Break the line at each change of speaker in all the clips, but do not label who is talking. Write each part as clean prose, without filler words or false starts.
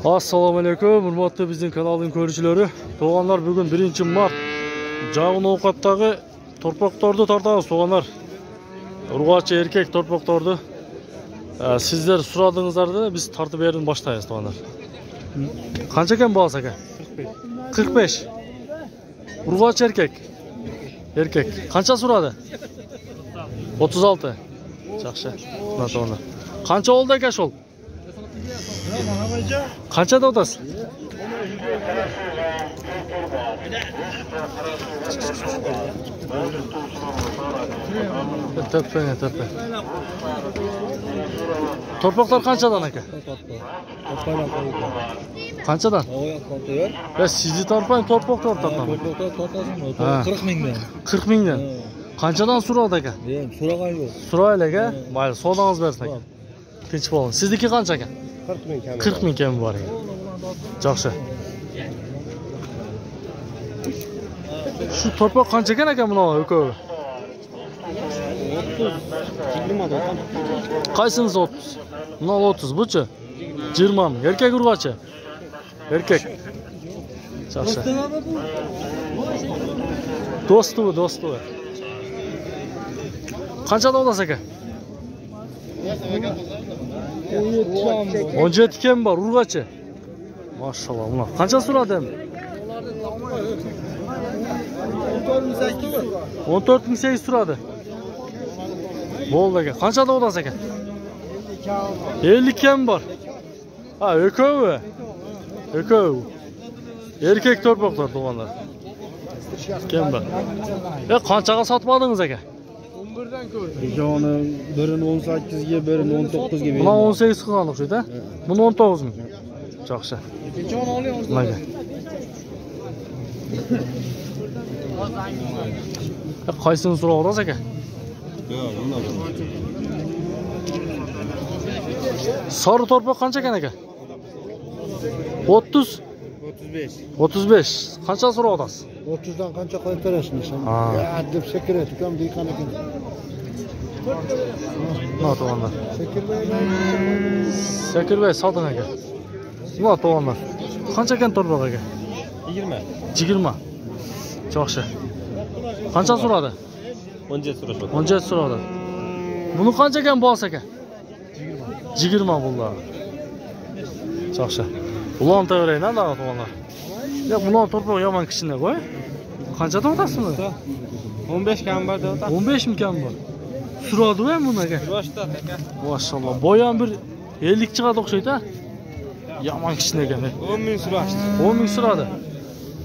Assalamu alaikum, hurmatli bizning kanalning ko'ruvchilari. To'g'onlar, bugun 1-mart. Jag'in ovqatdagi torpoqtorni tortamiz, to'g'onlar. Urg'ochi erkak torpoqtorni. Sizlar so'radingizlarda biz tartib berib boshlaymiz, to'g'onlar. Qancha ekan bo'lsa aka? 45. Urg'ochi erkak. Erkak. Qancha so'radi? 36. Yaxshi. To'g'onlar. Qancha oldi aka shol? Qanchada o'tasiz? Tepe. Torpoqlar qanchadan aka? Qanchadan? Sizni torpang torpoq tortamiz.
40 mingdan.
40 mingdan. Qanchadan so'radi aka?
So'ragan yo'q.
So'raylik aka. Mayli, savdoingiz bersin aka. Tinch bo'ling. Sizniki qancha aka?
40 ming kam.
40 ming kam bor ekan. Yaxshi. Shu torpoq qancha ekan aka buni o'kovi?
20 dan.
Qaysinisi 30? Buni 30, buchi? 20 ming. Erkak urg'ochi. Erkak. Yaxshi. Do'stu. Qanchada olasiz aka? 17 kam bor, urg'ochi. Maşallah, buna. Qancha so'radi endi? 14.800 so'radi. Bo'ldi aka. Qanchada olasiz aka? 50 kam bor. Ha, o'kovi. Erkak torpoqlar to'g'onlar. Kim bor? Qanchaga sotmadingiz aka?
11dan ko'rdim. Joni birini 18 ga, birini 19 ga berdim.
Buni 18 qilgan o'xshaydi-a? Buni 19 ming. Yaxshi.
Joni olyapsiz.
Mana. Qaysini so'rayapsiz aka?
Yo'q, bundan.
Sari torpoq qancha ekan aka? 30. 35. Qancha so'rayapsiz?
30 dan qancha qo'yib berasizmi sen? Ya, deb sekirat, ukam deyqan ekan.
Mana to'g'onlar. Sekirbay soting aka. Mana to'g'onlar. Qancha ekan torpoq aka? 20. Yaxshi. Qancha so'radi? 17 so'radi. Buni qancha ekan bo'lsa aka? 20 bo'ldi. Yaxshi. Ulan tavlayna da to'g'onlar. Ya bular torpoq yomon kichkina qo'y. Qanchada o'tasizmi?
15 kam bor da.
15 mi kam bor? Suradi-ku buni aka.
Boshda aka.
Maşallah. Boyan bir 50 chiqadi o'xshaydi-a? Yomon kichkina ekan.
10 ming so'rashdi.
10 ming so'radi.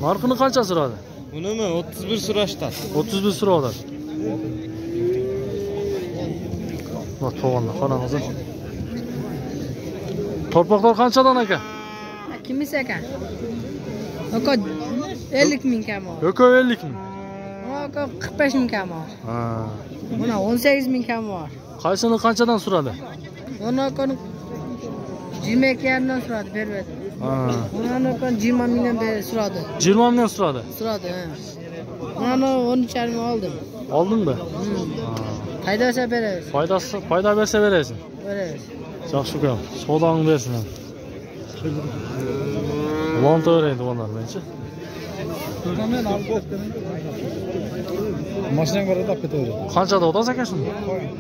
Narxini qancha so'radi?
Bunimi 31 so'rashdi.
31 so'radi. Mana to'g'onlar, qarang'iz. Torpoqlar qanchadan aka?
Kimisi ekan? Aka 50 ming kam bor.
Aka 50 ming.
Aka 45 ming kam bor.
Ha.
Buna 18 ming kam bor.
Qaysini qanchadan so'radi?
Buni aka 22 kamdan so'radi, bermadi.
Ha.
Buni aka 20 mingdan so'radi.
20 mingdan so'radi.
So'radi, ha. Buni 13 ming oldim.
Oldingmi?
Foydasi berasiz.
Foyda bersa berasiz.
Berasiz.
Yaxshi ukam. Savdoning bersin. Ulan to'g'raydi bunlar menchi.
Mashinaga boradi, olib ketaveradi.
Qanchada o'tasiz aka shuni?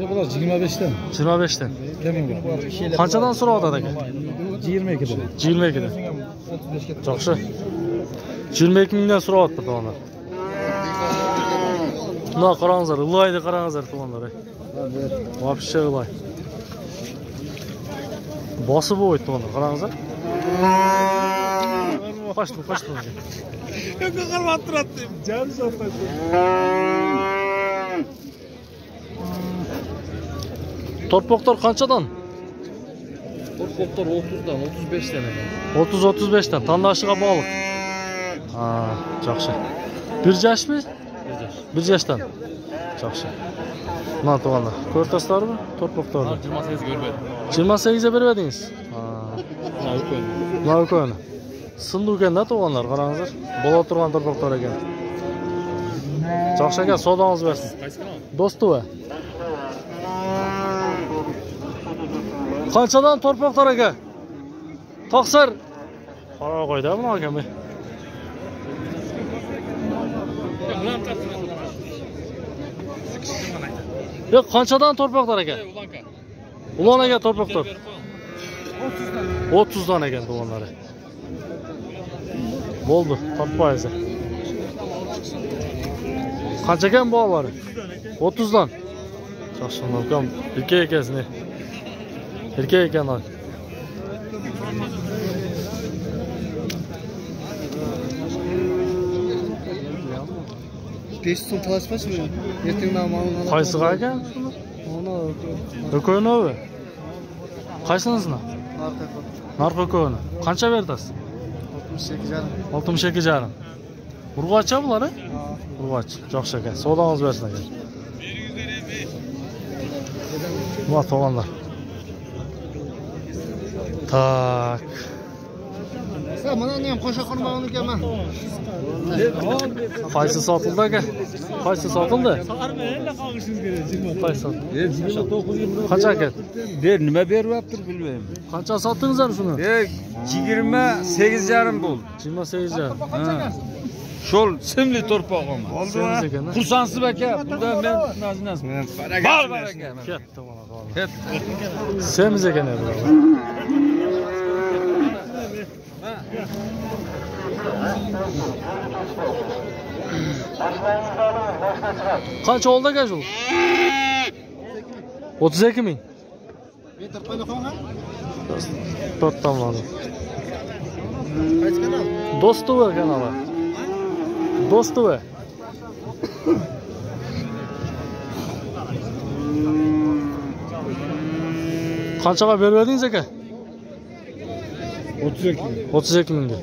Bular 25dan.
25dan.
Kaming bor.
Qanchadan so'radi aka?
22 dan.
22 dan. Yaxshi. 22 mingdan so'rayapti to'g'onlar. Buna qarangizlar, ilaydi qarangizlar to'g'onlar. Вообще ilay. Bosib o'ydi to'g'onlar, qarangizlar. Qochdim.
Yo'q, qarab turadi. Jan sotadi.
Torpoqlar qanchadan?
Torpoqlar 30 dan, 35 dan ekan.
30-35 dan. Tandashiga bog'liq. Ha, yaxshi. Bir yoshmi? Bir yoshdan. Yaxshi. Mana to'g'onlar. Ko'rtasizlarmi? Torpoqlarni.
28 ga berdim.
28 ga bermadingiz? Ha. Mana o'ko'ni. Sindu ekanda to'g'onlar, qarangizlar. Bo'la turgan torpoqlar ekan. Yaxshi aka, savdoingiz bersin. Do'stova. Qanchadan torpoqlar aka? Taqsir Qora qo'yda buni aka men. Yo'q, qanchadan torpaqlar aka? Ulan aka torpaqlar. 30 dan ekan to'g'onlari. Bo'ldi, tortmaysiz. Qancha ekan bo'g'alari? 30 dan. Shoshilmam kam. Erkak ekasini. Erkak ekanlar.
Beş son taşmış mı? Yetimden malını alıp.
Qaysi ekan?
Onu
Ko'konovi. Qaysinisini?
arka koy.
Narxi ko'ni. Qancha berdasiz?
68,5.
62,5. Urg'ochcha bular? Urg'och. Jo'xshi aka. Savdongiz bersin aka. Nima to'g'onlar? Tak.
Sen bana ne koşa kurmağını gelme.
Qaysi sotildi aka? Qaysi sotildi? Qaysi sotildi? Qancha aka?
Nima beryaptir bilmayman.
Qancha sotdingizlar shuni?
28,5 bo'ldi.
28,5.
Shol simli torpog'im.
Semiz ekan.
Xursandsiz aka. Bunda men nazinas. Baraka.
Ketdi mana to'g'on.
Ketdi.
Semiz ekan bu. Qancha oldi aka shu? 32 ming. To'rt tomoni. Do'stova kanali. Do'stova. Qanchaga berib berdingiz aka?
32.
32 mingga.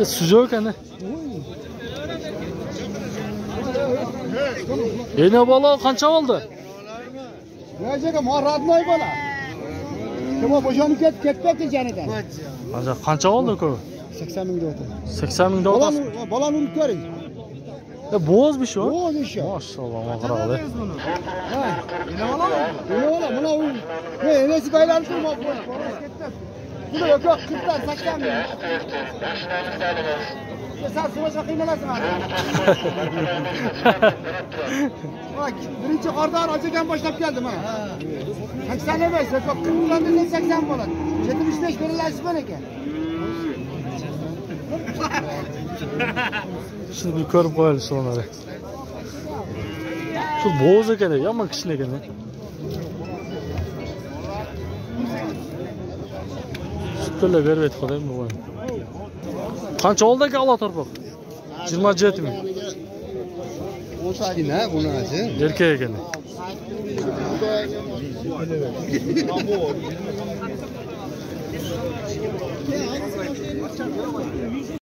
Sujuk ana. Yeni bola qancha oldi?
Neyse ki muharratmay bana. Kima boşanıp ketmekti canidan.
Qancha oldi ku?
80 ming oldu.
80 mingda oldi.
Balanı unut görün.
Bo'z bir shu.
Boz iş ya.
Maşallah, maqraqli.
Ha. Ne ola? Ne ola? Buna u. Ne enesi baylar durma. Bu da yok 40'dan 80 ming. Sen suvaşa kıymelasın abi. Bak birinci kardan acıken başlayıp geldim ha. 80 emez. Yok 40'dan 80 болады. 75 verirlersin bana ki.
Shuni bir ko'rib qo'yaylik sonlari. Shu bo'z ekan, yomon kichkina ekan. Sutlar berib aytib qo'yaymi bu. Qancha oldi aka ola torpoq? 27 ming.
Kichkina buni achi.
Erkak ekan.